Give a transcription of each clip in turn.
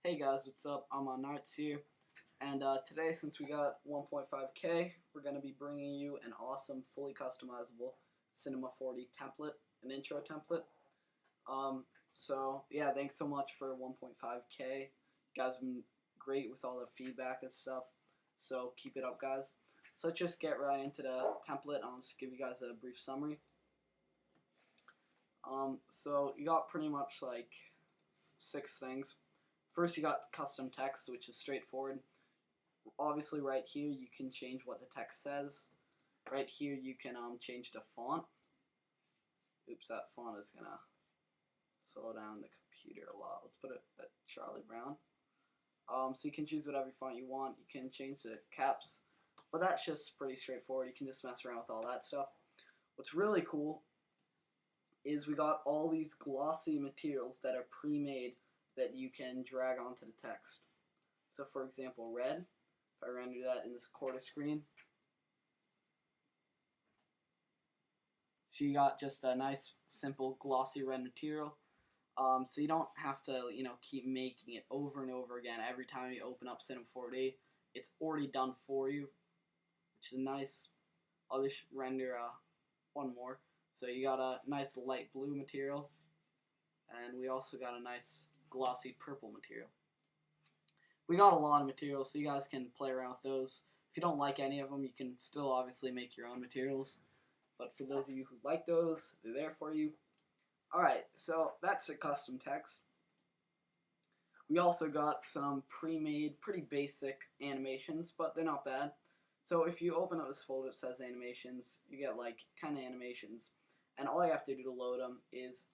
Hey guys, what's up? IModernArts here, and today, since we got 1.5K, we're going to be bringing you an awesome, fully customizable Cinema 4D template, an intro template. So yeah, thanks so much for 1.5K. You guys have been great with all the feedback and stuff, so keep it up, guys. So let's just get right into the template. I'll just give you guys a brief summary. So you got pretty much like 6 things. First, you got custom text, which is straightforward. Obviously, right here, you can change what the text says. Right here, you can change the font. Oops, that font is going to slow down the computer a lot. Let's put it at Charlie Brown. So you can choose whatever font you want. You can change the caps, but that's just pretty straightforward. You can just mess around with all that stuff. What's really cool is we got all these glossy materials that are pre-made that you can drag onto the text. So for example, red, if I render that in this quarter screen, so you got just a nice, simple, glossy red material. So you don't have to, keep making it over and over again every time you open up Cinema 4D. It's already done for you, which is nice. I'll just render one more. So you got a nice light blue material, and we also got a nice glossy purple material. We got a lot of materials, so you guys can play around with those. If you don't like any of them, you can still obviously make your own materials. But for those of you who like those, they're there for you. Alright, so that's the custom text. We also got some pre-made, pretty basic animations, but they're not bad. So if you open up this folder that says animations, you get like 10 animations. And all you have to do to load them is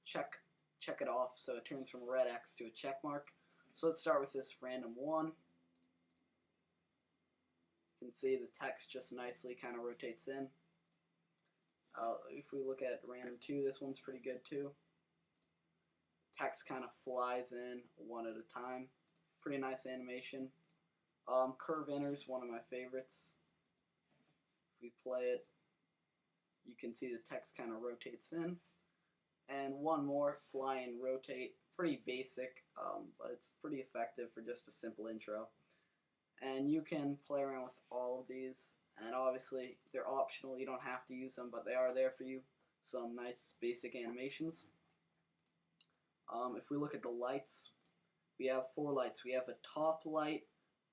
check it off so it turns from a red X to a check mark. So let's start with this random one. You can see the text just nicely kind of rotates in. If we look at random 2, this one's pretty good too. Text kind of flies in one at a time. Pretty nice animation. Curve inner is one of my favorites. If we play it, you can see the text kind of rotates in. And one more, fly and rotate. Pretty basic, but it's pretty effective for just a simple intro. And you can play around with all of these, and obviously they're optional. You don't have to use them, but they are there for you. Some nice basic animations. If we look at the lights, we have 4 lights. We have a top light,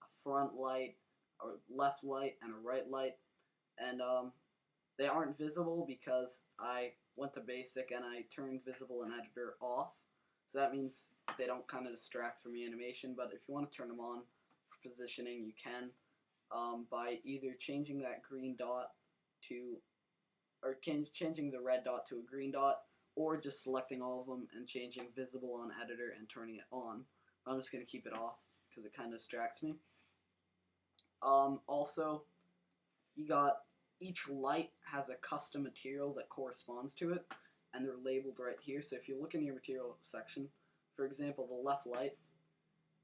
a front light, a left light, and a right light. And they aren't visible because I went to basic and I turned visible in editor off. So that means they don't kind of distract from the animation, but if you want to turn them on for positioning, you can by either changing that green dot to, or changing the red dot to a green dot, or just selecting all of them and changing visible on editor and turning it on. I'm just going to keep it off because it kind of distracts me. Also, you got each light has a custom material that corresponds to it, and they're labeled right here. So if you look in your material section, for example, the left light,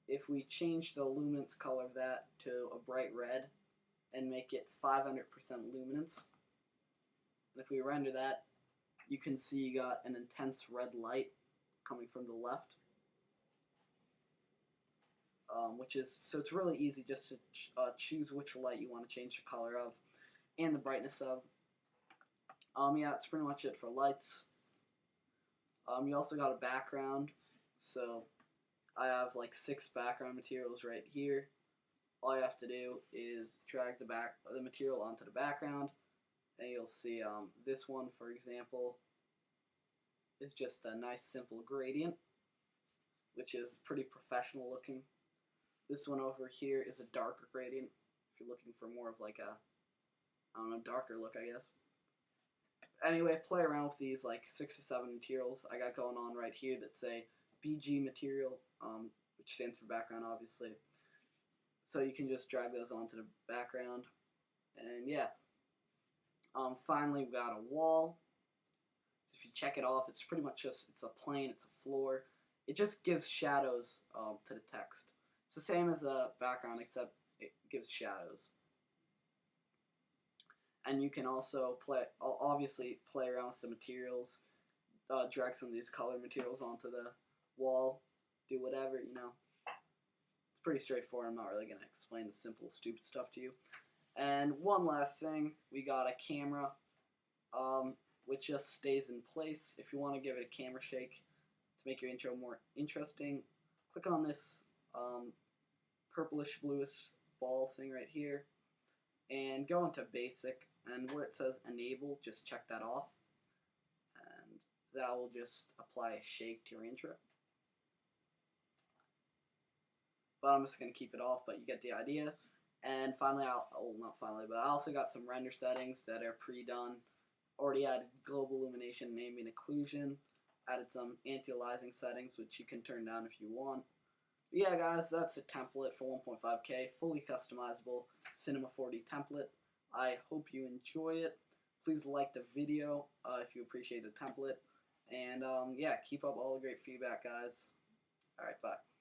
if we change the luminance color of that to a bright red and make it 500% luminance, and if we render that, you can see you got an intense red light coming from the left. So it's really easy just to choose which light you want to change the color of and the brightness of. Yeah, that's pretty much it for lights. You also got a background, so I have like 6 background materials right here. All you have to do is drag the material onto the background, and you'll see this one, for example, is just a nice simple gradient, which is pretty professional looking. This one over here is a darker gradient, if you're looking for more of like a, I don't know, darker look, I guess. Anyway, play around with these like 6 or 7 materials I got going on right here that say BG material, which stands for background, obviously. So you can just drag those onto the background, and yeah. Finally, we got a wall. So if you check it off, it's pretty much just, it's a plane, it's a floor. It just gives shadows to the text. It's the same as a background, except it gives shadows. And you can also obviously play around with the materials, drag some of these color materials onto the wall, do whatever, you know. It's pretty straightforward. I'm not really going to explain the simple, stupid stuff to you. And one last thing, we got a camera, which just stays in place. If you want to give it a camera shake to make your intro more interesting, click on this purplish bluish ball thing right here, and go into basic, and where it says enable, just check that off, and that will just apply a shake to your intro. But I'm just going to keep it off, but you get the idea. And finally, not finally, but I also got some render settings that are pre-done. Already added global illumination and ambient occlusion. Added some anti-aliasing settings, which you can turn down if you want. But yeah, guys, that's a template for 1.5K, fully customizable Cinema 4D template. I hope you enjoy it. Please like the video if you appreciate the template. And yeah, keep up all the great feedback, guys. Alright, bye.